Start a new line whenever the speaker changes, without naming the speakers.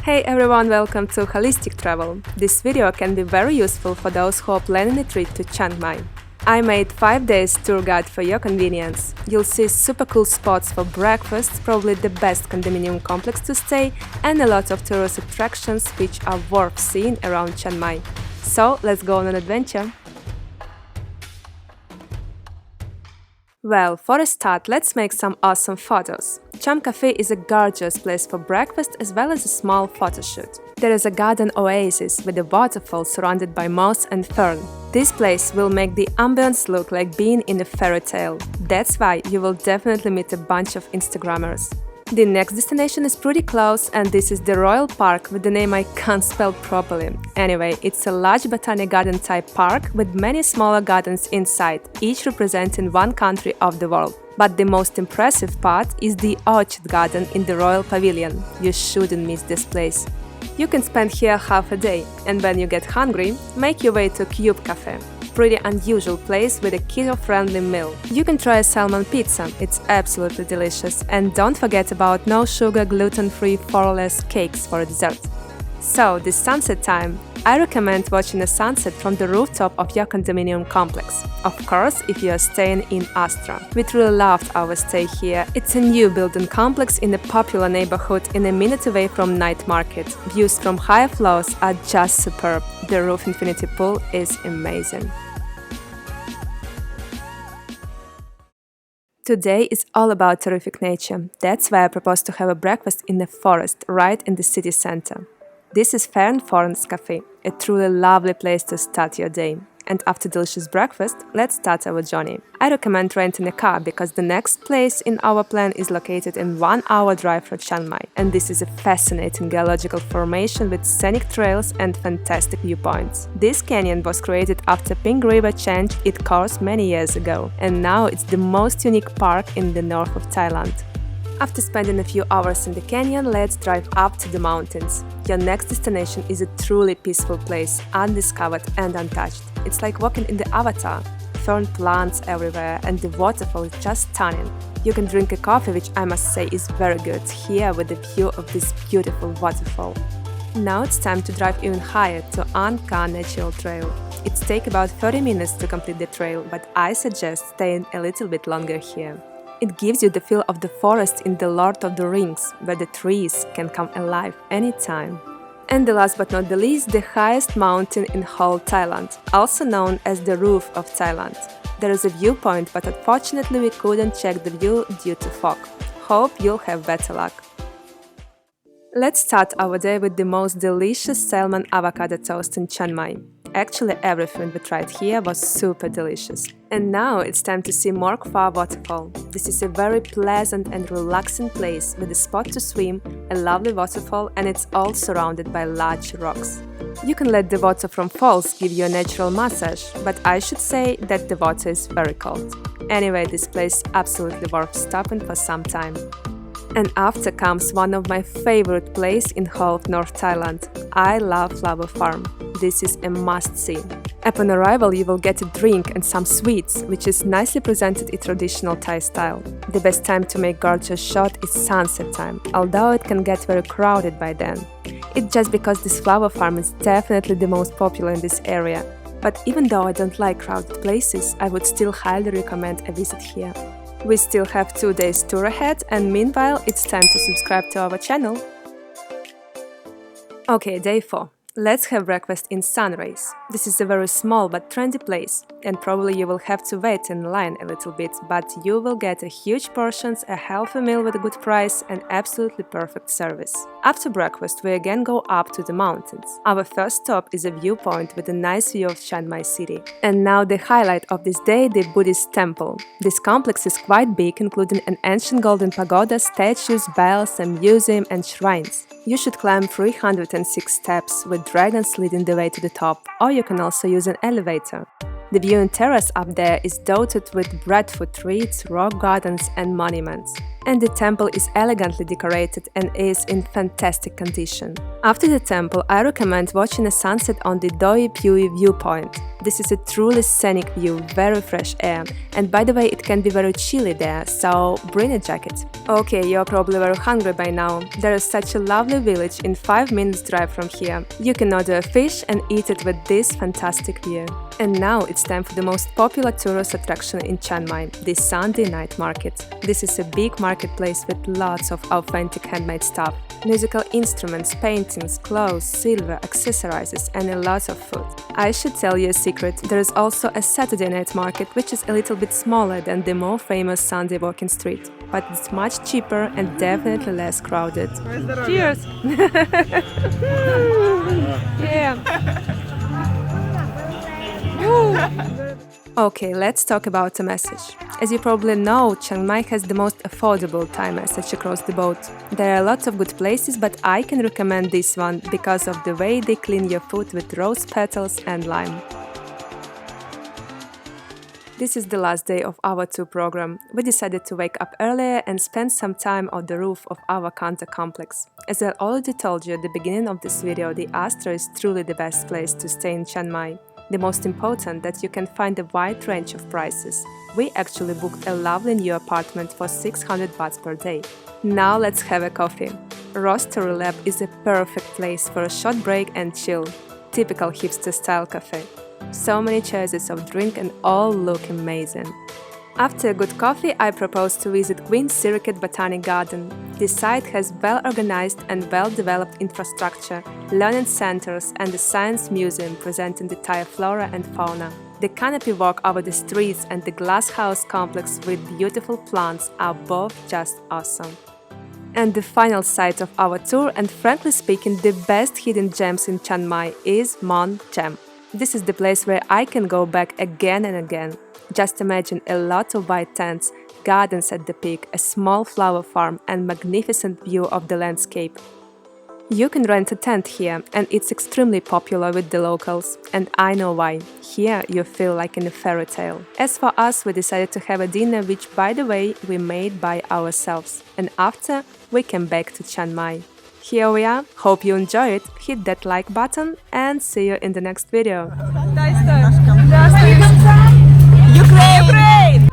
Hey everyone, welcome to Holistic Travel. This video can be very useful for those who are planning a trip to Chiang Mai. I made 5 days tour guide for your convenience. You'll see super cool spots for breakfast, probably the best condominium complex to stay, and a lot of tourist attractions which are worth seeing around Chiang Mai. So let's go on an adventure! Well, for a start, let's make some awesome photos. Cham Cafe is a gorgeous place for breakfast as well as a small photo shoot. There is a garden oasis with a waterfall surrounded by moss and fern. This place will make the ambience look like being in a fairy tale. That's why you will definitely meet a bunch of Instagrammers. The next destination is pretty close, and this is the Royal Park with the name I can't spell properly. Anyway, it's a large botanic garden type park with many smaller gardens inside, each representing one country of the world. But the most impressive part is the orchid garden in the Royal Pavilion. You shouldn't miss this place. You can spend here half a day, and when you get hungry, make your way to Cube Cafe. Pretty unusual place with a keto-friendly meal. You can try a salmon pizza, it's absolutely delicious, and don't forget about no sugar, gluten-free, florless cakes for dessert. So, this sunset time, I recommend watching a sunset from the rooftop of your condominium complex. Of course, if you are staying in Astra. We truly loved our stay here. It's a new building complex in a popular neighborhood in a minute away from night market. Views from higher floors are just superb. The roof infinity pool is amazing. Today is all about terrific nature. That's why I propose to have a breakfast in a forest right in the city center. This is Fair & Forest Cafe, a truly lovely place to start your day. And after delicious breakfast, let's start our journey. I recommend renting a car because the next place in our plan is located in 1 hour drive from Chiang Mai. And this is a fascinating geological formation with scenic trails and fantastic viewpoints. This canyon was created after Pink River changed its course many years ago. And now it's the most unique park in the north of Thailand. After spending a few hours in the canyon, let's drive up to the mountains. Your next destination is a truly peaceful place, undiscovered and untouched. It's like walking in the Avatar. Fern plants everywhere and the waterfall is just stunning. You can drink a coffee, which I must say is very good, here with the view of this beautiful waterfall. Now it's time to drive even higher to An Natural Trail. It takes about 30 minutes to complete the trail, but I suggest staying a little bit longer here. It gives you the feel of the forest in The Lord of the Rings, where the trees can come alive anytime. And the last but not the least, the highest mountain in whole Thailand, also known as the Roof of Thailand. There is a viewpoint, but unfortunately we couldn't check the view due to fog. Hope you'll have better luck. Let's start our day with the most delicious salmon avocado toast in Chiang Mai. Actually, everything we tried here was super delicious. And now it's time to see Mork Phar Waterfall. This is a very pleasant and relaxing place with a spot to swim, a lovely waterfall, and it's all surrounded by large rocks. You can let the water from falls give you a natural massage, but I should say that the water is very cold. Anyway, this place is absolutely worth stopping for some time. And after comes one of my favorite places in whole of North Thailand. I love Flower Farm. This is a must-see. Upon arrival, you will get a drink and some sweets, which is nicely presented in traditional Thai style. The best time to make gorgeous shot is sunset time, although it can get very crowded by then. It's just because this flower farm is definitely the most popular in this area. But even though I don't like crowded places, I would still highly recommend a visit here. We still have 2 days tour ahead, and meanwhile, it's time to subscribe to our channel. Okay, day 4. Let's have breakfast in Sunrise. This is a very small but trendy place, and probably you will have to wait in line a little bit, but you will get a huge portions, a healthy meal with a good price, and absolutely perfect service. After breakfast, we again go up to the mountains. Our first stop is a viewpoint with a nice view of Chiang Mai city. And now the highlight of this day, the Buddhist temple. This complex is quite big, including an ancient golden pagoda, statues, bells, a museum and shrines. You should climb 306 steps with dragons leading the way to the top, or you can also use an elevator. The viewing terrace up there is dotted with breadfruit trees, rock gardens and monuments. And the temple is elegantly decorated and is in fantastic condition. After the temple, I recommend watching a sunset on the Doi Pui viewpoint. This is a truly scenic view, very fresh air. And by the way, it can be very chilly there, so bring a jacket. Okay, you're probably very hungry by now. There is such a lovely village in 5 minutes drive from here. You can order a fish and eat it with this fantastic view. And now it's time for the most popular tourist attraction in Chiang Mai, the Sunday night market. This is a big marketplace with lots of authentic handmade stuff. Musical instruments, paintings, clothes, silver, accessories and a lot of food. I should tell you a secret, there is also a Saturday night market which is a little bit smaller than the more famous Sunday walking street, but it's much cheaper and definitely less crowded. Cheers! Yeah. Okay, let's talk about the message. As you probably know, Chiang Mai has the most affordable Thai message across the boat. There are lots of good places, but I can recommend this one because of the way they clean your foot with rose petals and lime. This is the last day of our tour program. We decided to wake up earlier and spend some time on the roof of our condo complex. As I already told you at the beginning of this video, the Astra is truly the best place to stay in Chiang Mai. The most important that you can find a wide range of prices. We actually booked a lovely new apartment for 600 bahts per day. Now let's have a coffee. Roastery Lab is a perfect place for a short break and chill. Typical hipster style cafe. So many choices of drink and all look amazing. After a good coffee, I propose to visit Queen Sirikit Botanic Garden. This site has well-organized and well-developed infrastructure, learning centers and a science museum presenting the Thai flora and fauna. The canopy walk over the streets and the glasshouse complex with beautiful plants are both just awesome. And the final site of our tour, and frankly speaking, the best hidden gems in Chiang Mai, is Mon Gem. This is the place where I can go back again and again. Just imagine a lot of white tents, gardens at the peak, a small flower farm and magnificent view of the landscape. You can rent a tent here and it's extremely popular with the locals, and I know why. Here you feel like in a fairy tale. As for us, we decided to have a dinner which, by the way, we made by ourselves, and after we came back to Chiang Mai. Here we are, hope you enjoy it, hit that like button and see you in the next video. Ukraine!